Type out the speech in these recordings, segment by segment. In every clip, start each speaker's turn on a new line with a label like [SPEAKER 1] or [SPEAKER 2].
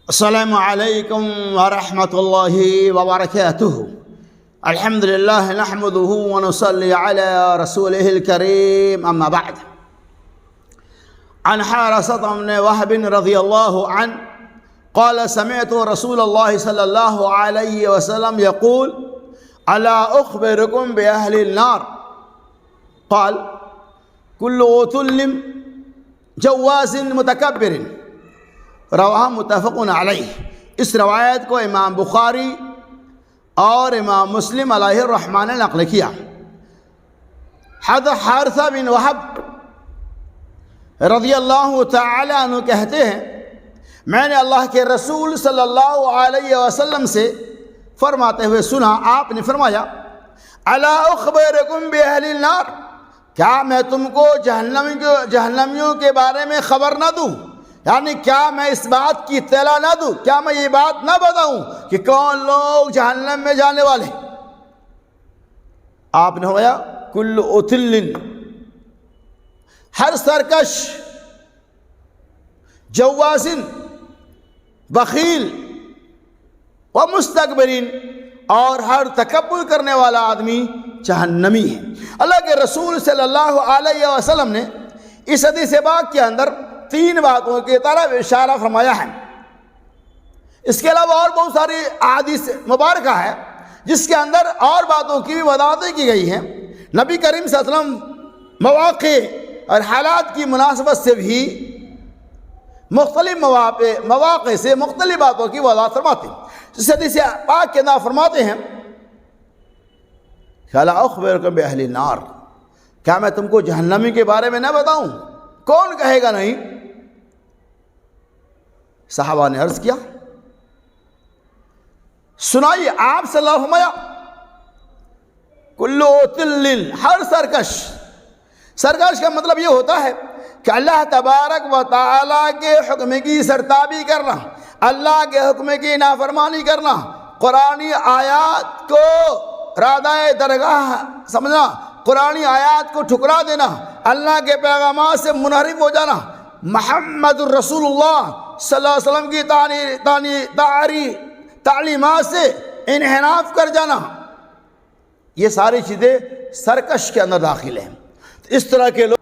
[SPEAKER 1] السلام علیکم ورحمۃ اللہ وبرکاتہ۔ الحمد للہ نحمده ونصلی علی رسولہ الکریم، اما بعد۔ عن حارثة بن وهب رضی اللہ عنہ قال سمعت رسول اللہ صلی اللہ علیہ وسلم يقول الا اخبركم بأهل النار قال كل عتل جواز متکبر، رواہ متفق علیہ۔ اس روایت کو امام بخاری اور امام مسلم علیہ الرحمٰن نے نقل کیا۔ حضرت حارثہ بن وہب رضی اللہ تعالی عنہ کہتے ہیں، میں نے اللہ کے رسول صلی اللہ علیہ وسلم سے فرماتے ہوئے سنا، آپ نے فرمایا الا اخبرکم باہل النار، کیا میں تم کو جہنمیوں کے بارے میں خبر نہ دوں؟ یعنی کیا میں اس بات کی اطلاع نہ دوں، کیا میں یہ بات نہ بتاؤں کہ کون لوگ جہنم میں جانے والے؟ آپ نے فرمایا کل عتل، ہر سرکش، جواز، بخیل و مستکبرین، اور ہر تکبر کرنے والا آدمی جہنمی ہے۔ اللہ کے رسول صلی اللہ علیہ وسلم نے اس حدیث پاک کے اندر تین باتوں کی طرف اشارہ فرمایا ہے۔ اس کے علاوہ اور بہت ساری احادیث مبارکہ ہے جس کے اندر اور باتوں کی بھی وضاحتیں کی گئی ہیں۔ نبی کریم صلی اللہ علیہ وسلم مواقع اور حالات کی مناسبت سے بھی مختلف مواقع سے مختلف باتوں کی وضاحت فرماتے ہیں۔ اس حدیث پاک کے اندر فرماتے ہیں الا اخبرکم باہل النار، کیا میں تم کو جہنمی کے بارے میں نہ بتاؤں؟ کون کہے گا نہیں؟ صحابہ نے عرض کیا سنائیے۔ آپ صلی اللہ علیہ وسلم کل عتل، ہر سرکش۔ سرکش کا مطلب یہ ہوتا ہے کہ اللہ تبارک و تعالیٰ کے حکم کی سرتابی کرنا، اللہ کے حکم کی نافرمانی کرنا، قرآنی آیات کو رادائے درگاہ سمجھنا، قرآنی آیات کو ٹھکرا دینا، اللہ کے پیغامات سے منحرف ہو جانا، محمد الرسول اللہ صلی اللہ علیہ وسلم کی تعلیمات سے انحراف کر جانا، یہ ساری چیزیں سرکش کے اندر داخل ہیں۔ اس طرح کے لوگ،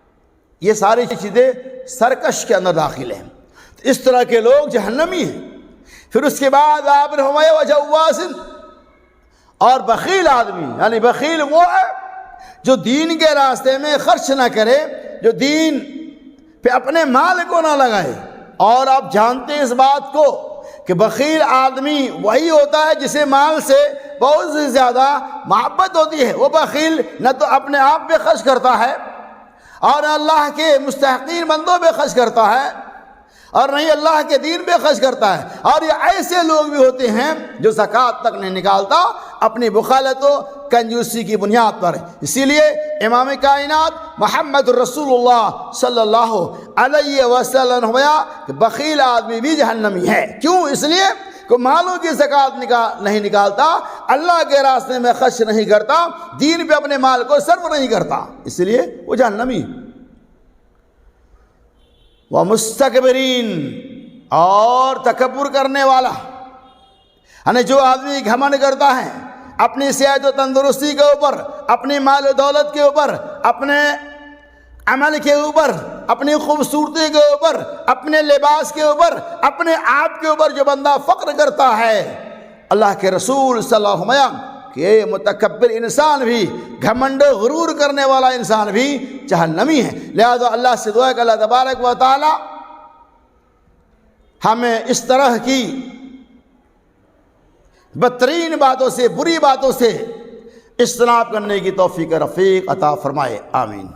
[SPEAKER 1] یہ ساری چیزیں سرکش کے اندر داخل ہیں، اس طرح کے لوگ جہنمی ہیں۔ پھر اس کے بعد آپ نے فرمایا وجواز، اور بخیل آدمی، یعنی بخیل وہ ہے جو دین کے راستے میں خرچ نہ کرے، جو دین پہ اپنے مال کو نہ لگائے۔ اور آپ جانتے ہیں اس بات کو کہ بخیل آدمی وہی ہوتا ہے جسے مال سے بہت زیادہ محبت ہوتی ہے۔ وہ بخیل نہ تو اپنے آپ پہ خرچ کرتا ہے اور اللہ کے مستحقین بندوں پہ خرچ کرتا ہے، اور نہیں اللہ کے دین پہ خرچ کرتا ہے۔ اور یہ ایسے لوگ بھی ہوتے ہیں جو زکوٰۃ تک نہیں نکالتا اپنی بخالت و کنجوسی کی بنیاد پر۔ اسی لیے امام کائنات محمد رسول اللہ صلی اللہ علیہ وسلم ہوا کہ بخیل آدمی بھی جہنمی ہے۔ کیوں؟ اس لیے کہ مالوں کی زکوٰۃ نہیں نکالتا، اللہ کے راستے میں خرچ نہیں کرتا، دین پہ اپنے مال کو صرف نہیں کرتا، اس لیے وہ جہنمی۔ ومستکبرین، اور تکبر کرنے والا، یعنی جو آدمی گھمنڈ کرتا ہے اپنی صحت و تندرستی کے اوپر، اپنی مال و دولت کے اوپر، اپنے عمل کے اوپر، اپنی خوبصورتی کے اوپر، اپنے لباس کے اوپر، اپنے آپ کے اوپر جو بندہ فخر کرتا ہے، اللہ کے رسول صلی اللہ علیہ وسلم کہ متکبر انسان بھی، گھمنڈ غرور کرنے والا انسان بھی جہنمی ہے۔ لہذا اللہ سے دعا ہے کہ اللہ تبارک و تعالی ہمیں اس طرح کی بدترین باتوں سے، بری باتوں سے اجتناب کرنے کی توفیق رفیق عطا فرمائے، آمین۔